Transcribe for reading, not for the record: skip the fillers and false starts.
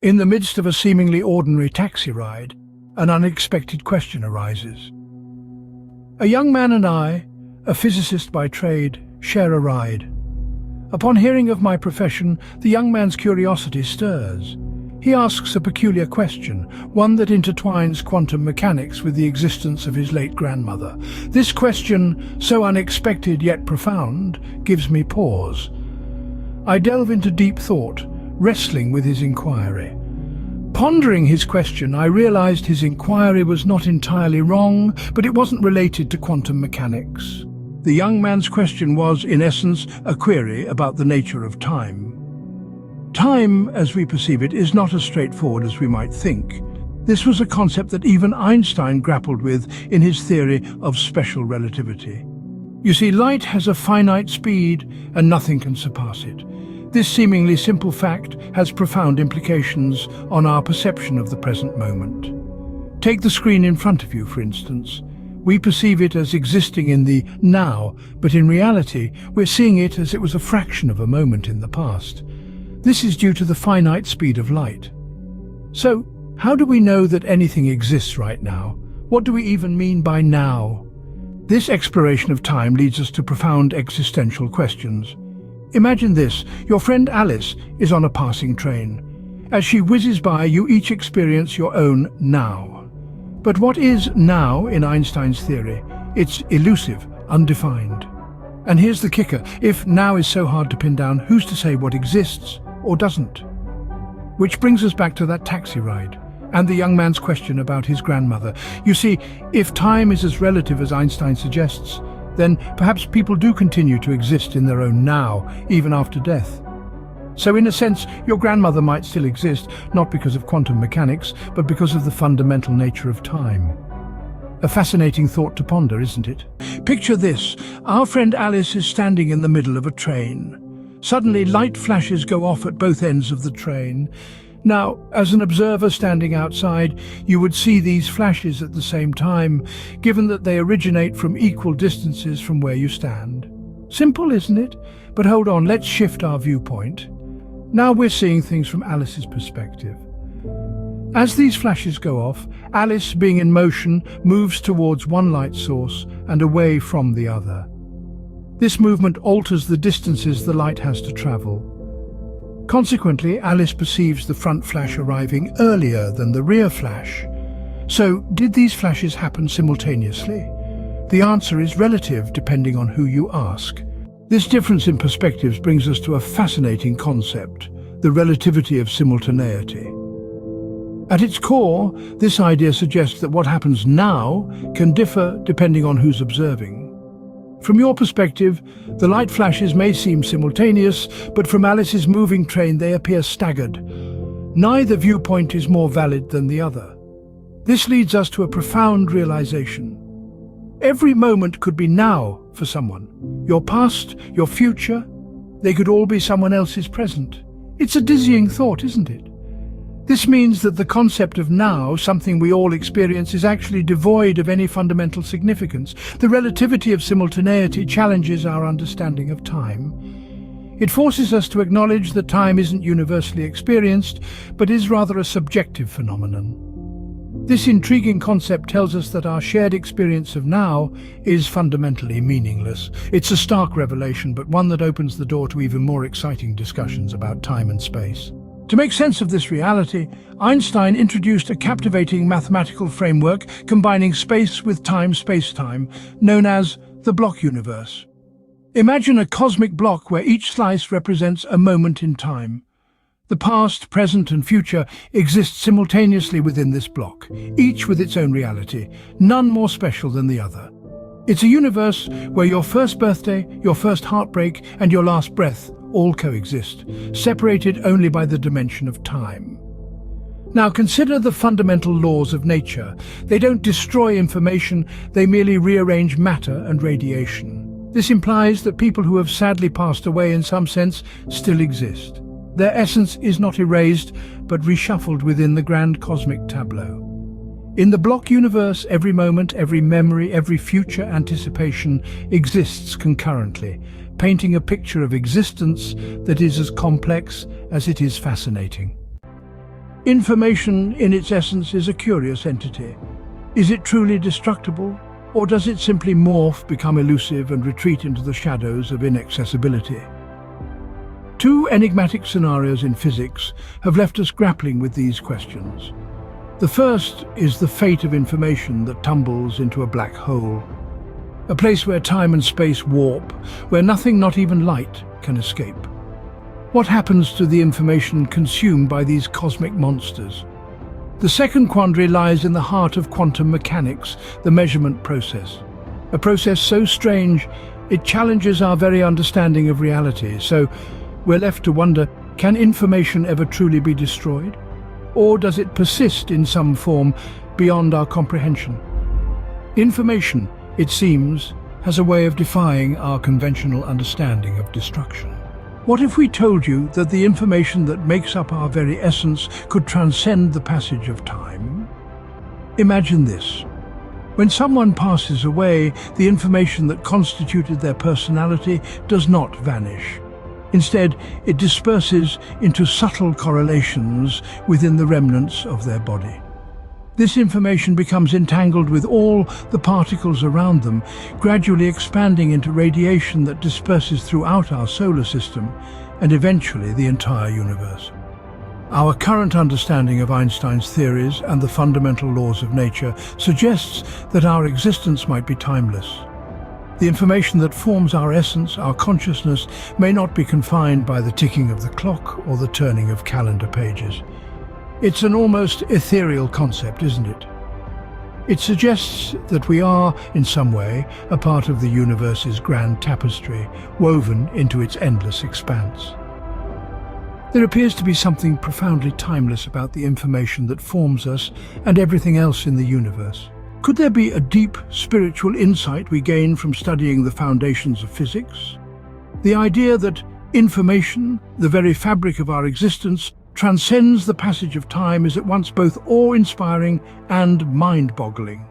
In the midst of a seemingly ordinary taxi ride, an unexpected question arises. A young man and I, a physicist by trade, share a ride. Upon hearing of my profession, the young man's curiosity stirs. He asks a peculiar question, one that intertwines quantum mechanics with the existence of his late grandmother. This question, so unexpected yet profound, gives me pause. I delve into deep thought, wrestling with his inquiry. Pondering his question, I realized his inquiry was not entirely wrong, but it wasn't related to quantum mechanics. The young man's question was, in essence, a query about the nature of time. Time, as we perceive it, is not as straightforward as we might think. This was a concept that even Einstein grappled with in his theory of special relativity. You see, light has a finite speed, and nothing can surpass it. This seemingly simple fact has profound implications on our perception of the present moment. Take the screen in front of you, for instance. We perceive it as existing in the now, but in reality, we're seeing it as it was a fraction of a moment in the past. This is due to the finite speed of light. So, how do we know that anything exists right now? What do we even mean by now? This exploration of time leads us to profound existential questions. Imagine this: your friend Alice is on a passing train. As she whizzes by, you each experience your own now. But what is now in Einstein's theory? It's elusive, undefined. And here's the kicker: if now is so hard to pin down, who's to say what exists or doesn't? Which brings us back to that taxi ride and the young man's question about his grandmother. You see, if time is as relative as Einstein suggests, then perhaps people do continue to exist in their own now, even after death. So in a sense, your grandmother might still exist, not because of quantum mechanics, but because of the fundamental nature of time. A fascinating thought to ponder, isn't it? Picture this: our friend Alice is standing in the middle of a train. Suddenly, light flashes go off at both ends of the train. Now, as an observer standing outside, you would see these flashes at the same time, given that they originate from equal distances from where you stand. Simple, isn't it? But hold on, let's shift our viewpoint. Now we're seeing things from Alice's perspective. As these flashes go off, Alice, being in motion, moves towards one light source and away from the other. This movement alters the distances the light has to travel. Consequently, Alice perceives the front flash arriving earlier than the rear flash. So, did these flashes happen simultaneously? The answer is relative, depending on who you ask. This difference in perspectives brings us to a fascinating concept: the relativity of simultaneity. At its core, this idea suggests that what happens now can differ depending on who's observing. From your perspective, the light flashes may seem simultaneous, but from Alice's moving train they appear staggered. Neither viewpoint is more valid than the other. This leads us to a profound realization. Every moment could be now for someone. Your past, your future, they could all be someone else's present. It's a dizzying thought, isn't it? This means that the concept of now, something we all experience, is actually devoid of any fundamental significance. The relativity of simultaneity challenges our understanding of time. It forces us to acknowledge that time isn't universally experienced, but is rather a subjective phenomenon. This intriguing concept tells us that our shared experience of now is fundamentally meaningless. It's a stark revelation, but one that opens the door to even more exciting discussions about time and space. To make sense of this reality, Einstein introduced a captivating mathematical framework combining space with time-space-time, known as the block universe. Imagine a cosmic block where each slice represents a moment in time. The past, present, and future exist simultaneously within this block, each with its own reality, none more special than the other. It's a universe where your first birthday, your first heartbreak, and your last breath all coexist, separated only by the dimension of time. Now consider the fundamental laws of nature. They don't destroy information, they merely rearrange matter and radiation. This implies that people who have sadly passed away in some sense still exist. Their essence is not erased, but reshuffled within the grand cosmic tableau. In the block universe, every moment, every memory, every future anticipation exists concurrently, painting a picture of existence that is as complex as it is fascinating. Information, in its essence, is a curious entity. Is it truly destructible, or does it simply morph, become elusive, and retreat into the shadows of inaccessibility? Two enigmatic scenarios in physics have left us grappling with these questions. The first is the fate of information that tumbles into a black hole, a place where time and space warp, where nothing, not even light, can escape. What happens to the information consumed by these cosmic monsters? The second quandary lies in the heart of quantum mechanics, the measurement process. A process so strange, it challenges our very understanding of reality. So we're left to wonder, can information ever truly be destroyed? Or does it persist in some form beyond our comprehension? Information, it seems, has a way of defying our conventional understanding of destruction. What if we told you that the information that makes up our very essence could transcend the passage of time? Imagine this. When someone passes away, the information that constituted their personality does not vanish. Instead, it disperses into subtle correlations within the remnants of their body. This information becomes entangled with all the particles around them, gradually expanding into radiation that disperses throughout our solar system and eventually the entire universe. Our current understanding of Einstein's theories and the fundamental laws of nature suggests that our existence might be timeless. The information that forms our essence, our consciousness, may not be confined by the ticking of the clock or the turning of calendar pages. It's an almost ethereal concept, isn't it? It suggests that we are, in some way, a part of the universe's grand tapestry, woven into its endless expanse. There appears to be something profoundly timeless about the information that forms us and everything else in the universe. Could there be a deep spiritual insight we gain from studying the foundations of physics? The idea that information, the very fabric of our existence, transcends the passage of time is at once both awe-inspiring and mind-boggling.